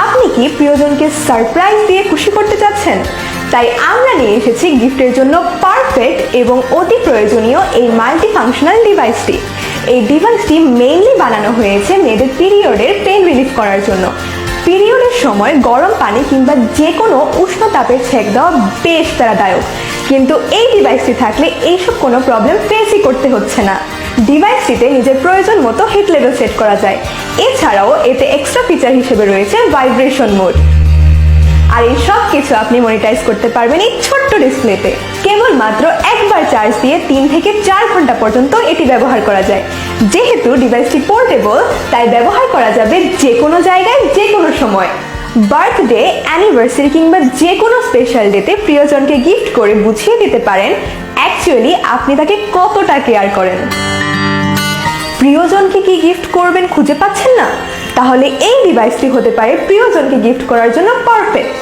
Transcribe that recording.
আপনি কি প্রিয়জনকে সারপ্রাইজ দিয়ে খুশি করতে চাচ্ছেন? তাই আমরা নিয়ে এসেছি গিফটের জন্য পারফেক্ট এবং অতি প্রয়োজনীয় এই মাল্টি ফাংশনাল ডিভাইসটি। এই ডিভাইসটি মেইনলি বানানো হয়েছে মেয়েদের পিরিয়ডের পেন রিলিফ করার জন্য। পিরিয়ডের সময় গরম পানি কিংবা যে কোনো উষ্ণ তাপের ছেঁক দেওয়া বেশ প্যারাদায়ক, কিন্তু এই ডিভাইসটি থাকলে এইসব কোনো প্রবলেম ফেসই করতে হচ্ছে না। ডিভাইসটিতে নিজের প্রয়োজন মতো হিট লেভেল সেট করা যায়। এছাড়াও এতে এক্সট্রা ফিচার হিসেবে রয়েছে ভাইব্রেশন মোড। আর এই সব কিছু আপনি মনিটাইজ করতে পারবেন এই ছোট্ট ডিসপ্লেতে। কেবলমাত্র একবার চার্জ দিয়ে 3 থেকে 4 ঘন্টা পর্যন্ত এটি ব্যবহার করা যায়। যেহেতু ডিভাইসটি পোর্টেবল, তাই ব্যবহার করা যাবে যে কোনো জায়গায় যে কোনো সময়। বার্থডে, অ্যানিভার্সারি কিংবা যে কোনো স্পেশাল ডেতে প্রিয়জনকে গিফট করে বুঝিয়ে দিতে পারেন অ্যাকচুয়ালি আপনি তাকে কতটা কেয়ার করেন। প্রিয়জনকে কি গিফট করবেন খুঁজে পাচ্ছেন না? তাহলে এই ডিভাইসটি হতে পারে প্রিয়জনকে গিফট করার জন্য পারফেক্ট।